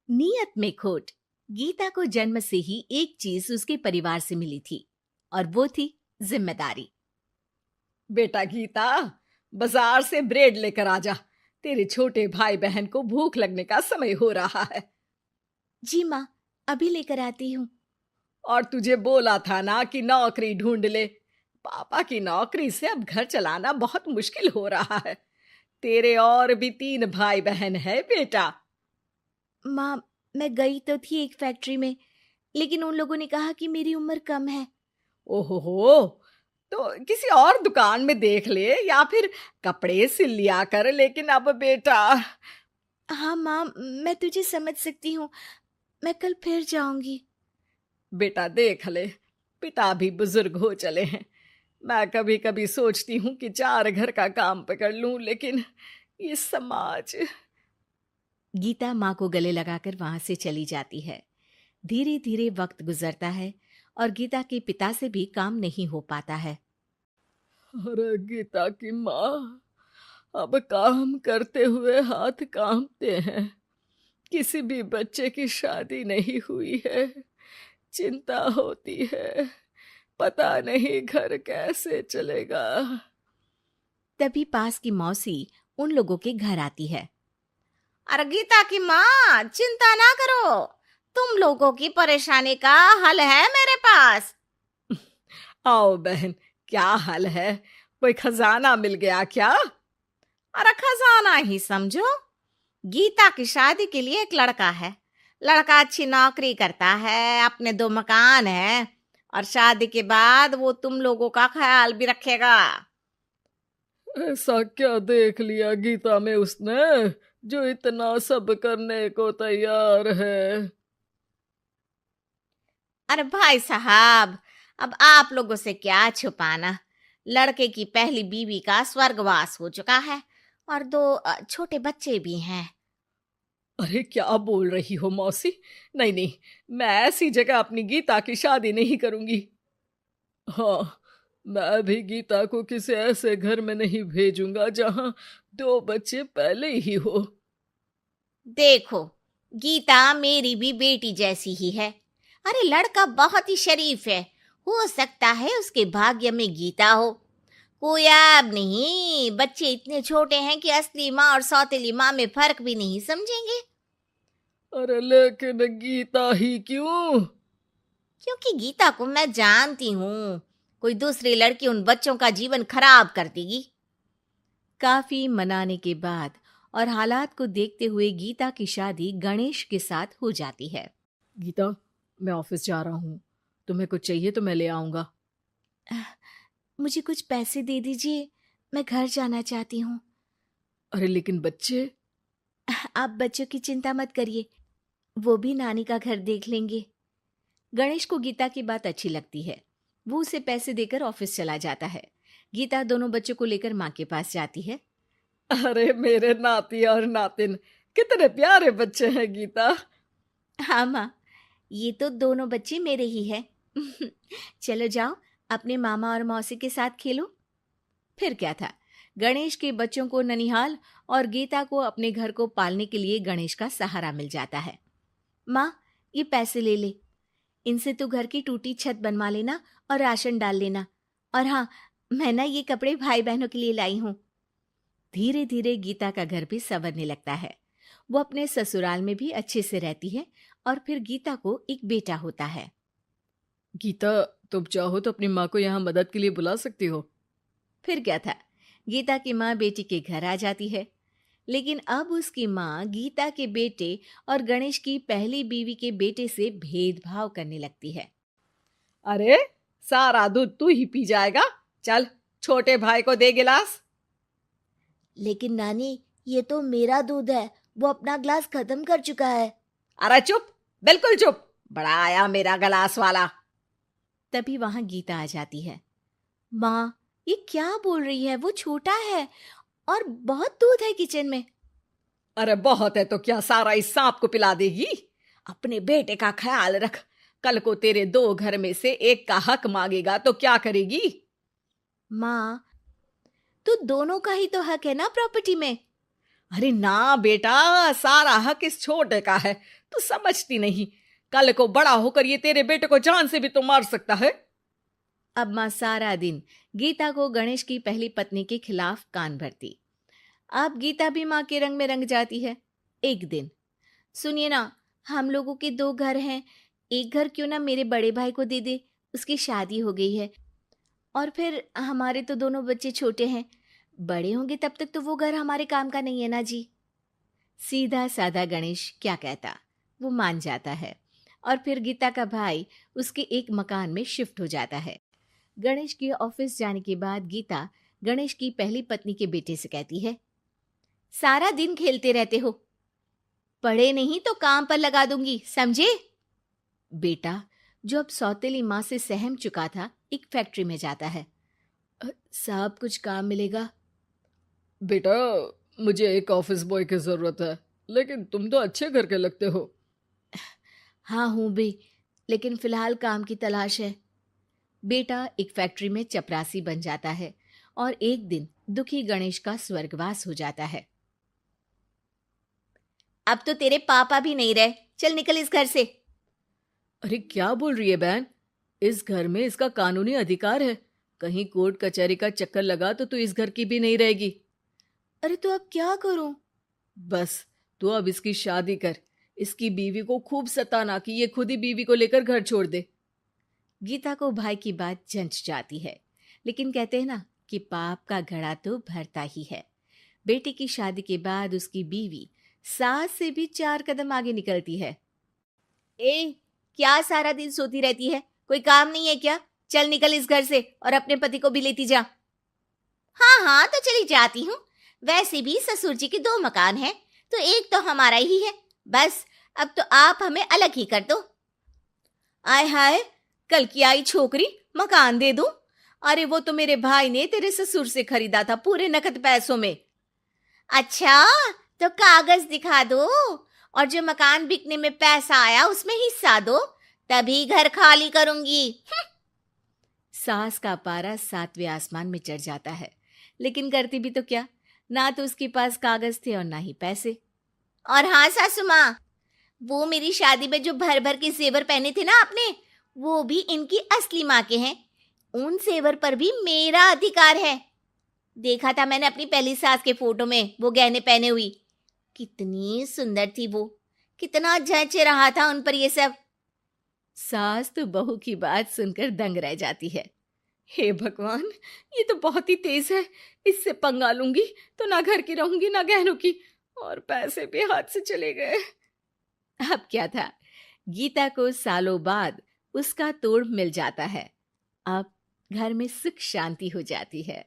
नियत में खोट। गीता को जन्म से ही एक चीज उसके परिवार से मिली थी और वो थी जिम्मेदारी। बेटा गीता, बाजार से ब्रेड लेकर आ जा। तेरे छोटे भाई बहन को भूख लगने का समय हो रहा है। जी माँ, अभी लेकर आती हूँ। और तुझे बोला था ना कि नौकरी ढूंढ ले। पापा की नौकरी से अब घर चलाना बहुत मुश्किल हो रहा है। तेरे और भी 3 भाई बहन है बेटा। माँ, मैं गई तो थी एक फैक्ट्री में, लेकिन उन लोगों ने कहा कि मेरी उम्र कम है। ओहो, तो किसी और दुकान में देख ले या फिर कपड़े सिल लिया कर। लेकिन अब बेटा। हाँ माँ, मैं तुझे समझ सकती हूँ। मैं कल फिर जाऊंगी। बेटा देख ले, पिता भी बुजुर्ग हो चले हैं। मैं कभी कभी सोचती हूँ कि 4 घर का काम पकड़ लूं, लेकिन ये समाज। गीता माँ को गले लगाकर वहां से चली जाती है। धीरे धीरे वक्त गुजरता है और गीता के पिता से भी काम नहीं हो पाता है। अरे गीता की माँ, अब काम करते हुए हाथ कांपते हैं। किसी भी बच्चे की शादी नहीं हुई है। चिंता होती है, पता नहीं घर कैसे चलेगा। तभी पास की मौसी उन लोगों के घर आती है। अरे गीता की माँ, चिंता ना करो, तुम लोगों की परेशानी का हल है मेरे पास। आओ बहन, क्या हाल है? कोई खजाना मिल गया क्या? अरे खजाना ही समझो। गीता की शादी के लिए एक लड़का है। लड़का अच्छी नौकरी करता है, अपने 2 मकान है, और शादी के बाद वो तुम लोगों का ख्याल भी रखेगा। ऐसा क्या देख लिया गीता में उसने जो इतना सब करने को तैयार है? अरे भाई साहब, अब आप लोगों से क्या छुपाना। लड़के की पहली बीवी का स्वर्गवास हो चुका है और 2 छोटे बच्चे भी हैं। अरे क्या बोल रही हो मौसी? नहीं नहीं, मैं ऐसी जगह अपनी गीता की शादी नहीं करूंगी। हाँ, मैं भी गीता को किसी ऐसे घर में नहीं भेजूंगा जहां 2 बच्चे पहले ही हो। देखो, गीता मेरी भी बेटी जैसी ही है। अरे लड़का बहुत ही शरीफ है, हो सकता है उसके भाग्य में गीता हो। कोई ऐब नहीं, बच्चे इतने छोटे हैं कि असली माँ और सौतेली माँ में फर्क भी नहीं समझेंगे। अरे लेकिन गीता ही क्यों? क्योंकि गीता को मैं जानती हूँ, कोई दूसरी लड़की उन बच्चों का जीवन खराब कर देगी। काफी मनाने के बाद और हालात को देखते हुए गीता की शादी गणेश के साथ हो जाती है। गीता, मैं ऑफिस जा रहा हूँ। तुम्हें कुछ चाहिए तो मैं ले आऊंगा। मुझे कुछ पैसे दे दीजिए, मैं घर जाना चाहती हूँ। अरे लेकिन बच्चे। आप बच्चों की चिंता मत करिए, वो भी नानी का घर देख लेंगे। गणेश को गीता की बात अच्छी लगती है। वो उसे पैसे देकर ऑफिस चला जाता है। गीता दोनों बच्चों को लेकर माँ के पास जाती है। अरे मेरे नाती और नातिन, कितने प्यारे बच्चे हैं गीता। हाँ माँ, ये तो दोनों बच्चे मेरे ही हैं। चलो जाओ, अपने मामा और मौसी के साथ खेलो। फिर क्या था, गणेश के बच्चों को ननिहाल और गीता को अपने घर को पालने के लिए गणेश का सहारा मिल जाता है। माँ, ये पैसे ले ले, इनसे तू घर की टूटी छत बनवा लेना और राशन डाल लेना। और हाँ, मैं ना ये कपड़े भाई बहनों के लिए लाई हूँ। धीरे धीरे गीता का घर भी संवरने लगता है। वो अपने ससुराल में भी अच्छे से रहती है और फिर गीता को एक बेटा होता है। गीता, तुम चाहो तो अपनी माँ को यहाँ मदद के लिए बुला सकती हो। फिर क्या था, गीता की माँ बेटी के घर आ जाती है। लेकिन अब उसकी माँ गीता के बेटे और गणेश की पहली बीवी के बेटे से भेदभाव करने लगती है। अरे, सारा दूध तू ही पी जाएगा। चल, छोटे भाई को दे गिलास। लेकिन नानी, ये तो मेरा दूध है, वो अपना ग्लास खत्म कर चुका है। अरे चुप, बिल्कुल चुप। बड़ा आया मेरा गिलास वाला। तभी वहां गीता आ जाती है। माँ, ये क्या बोल रही है, वो छोटा है और बहुत दूध है किचन में। अरे बहुत है तो क्या सारा इस सांप को पिला देगी? अपने बेटे का ख्याल रख। कल को तेरे 2 घर में से एक का हक मांगेगा तो क्या करेगी? माँ, तो दोनों का ही तो हक है ना प्रॉपर्टी में। अरे ना बेटा, सारा हक इस छोटे का है। तू समझती नहीं, कल को बड़ा होकर ये तेरे बेटे को जान से भी तो मार सकता है। अब माँ सारा दिन गीता को गणेश की पहली पत्नी के खिलाफ कान भरती। अब गीता भी माँ के रंग में रंग जाती है। एक दिन, सुनिए ना, हम लोगों के 2 घर हैं, एक घर क्यों ना मेरे बड़े भाई को दे दे, उसकी शादी हो गई है। और फिर हमारे तो दोनों बच्चे छोटे हैं, बड़े होंगे तब तक तो वो घर हमारे काम का नहीं है ना जी। सीधा साधा गणेश क्या कहता, वो मान जाता है और फिर गीता का भाई उसके एक मकान में शिफ्ट हो जाता है। गणेश के ऑफिस जाने के बाद गीता गणेश की पहली पत्नी के बेटे से कहती है, सारा दिन खेलते रहते हो, पढ़े नहीं तो काम पर लगा दूंगी, समझे? बेटा, जो अब सौतेली माँ से सहम चुका था, एक फैक्ट्री में जाता है। साहब, कुछ काम मिलेगा? बेटा, मुझे एक ऑफिस बॉय की जरूरत है, लेकिन तुम तो अच्छे घर के लगते हो। हाँ हूँ भी, लेकिन फिलहाल काम की तलाश है। बेटा एक फैक्ट्री में चपरासी बन जाता है और एक दिन दुखी गणेश का स्वर्गवास हो जाता है। अब तो तेरे पापा भी नहीं रहे, चल निकल इस घर से। अरे क्या बोल रही है बहन, इस घर में इसका कानूनी अधिकार है, कहीं कोर्ट कचहरी का चक्कर लगा तो तू इस घर की भी नहीं रहेगी। अरे तो अब क्या करूं? बस तू अब इसकी शादी कर, इसकी बीवी को खूब सताना कि ये खुद ही बीवी को लेकर घर छोड़ दे। गीता को भाई की बात जंच जाती है, लेकिन कहते हैं ना कि पाप का घड़ा तो भरता ही है। बेटे की शादी के बाद उसकी बीवी सास से भी 4 कदम आगे निकलती है। ए, क्या सारा दिन सोती रहती है, कोई काम नहीं है क्या? चल निकल इस घर से और अपने पति को भी लेती जा। हाँ हाँ तो चली जाती हूँ, वैसे भी ससुर जी के 2 मकान हैं, तो एक तो हमारा ही है, बस अब तो आप हमें अलग ही कर दो। आय हाय, कल की आई छोकरी मकान दे दूं? अरे वो तो मेरे भाई ने तेरे ससुर से खरीदा था पूरे नकद पैसों में। अच्छा, तो कागज दिखा दो और जो मकान बिकने में पैसा आया उसमें हिस्सा दो, तभी घर खाली करूंगी। सास का पारा 7वें आसमान में चढ़ जाता है, लेकिन करती भी तो क्या, ना तो उसके पास कागज थे और ना ही पैसे। और हाँ सासू माँ, वो मेरी शादी में जो भर भर के जेवर पहने थे ना आपने, वो भी इनकी असली माँ के हैं, उन जेवर पर भी मेरा अधिकार है। देखा था मैंने अपनी पहली सास के फोटो में वो गहने पहने हुई, कितनी सुंदर थी वो, कितना जच रहा था उन पर ये सब। सास तो बहू की बात सुनकर दंग रह जाती है। हे भगवान, ये तो बहुत ही तेज है, इससे पंगा लूंगी तो ना घर की रहूंगी ना गहनों की, और पैसे भी हाथ से चले गए। अब क्या था, गीता को सालों बाद उसका तोड़ मिल जाता है। अब घर में सुख शांति हो जाती है।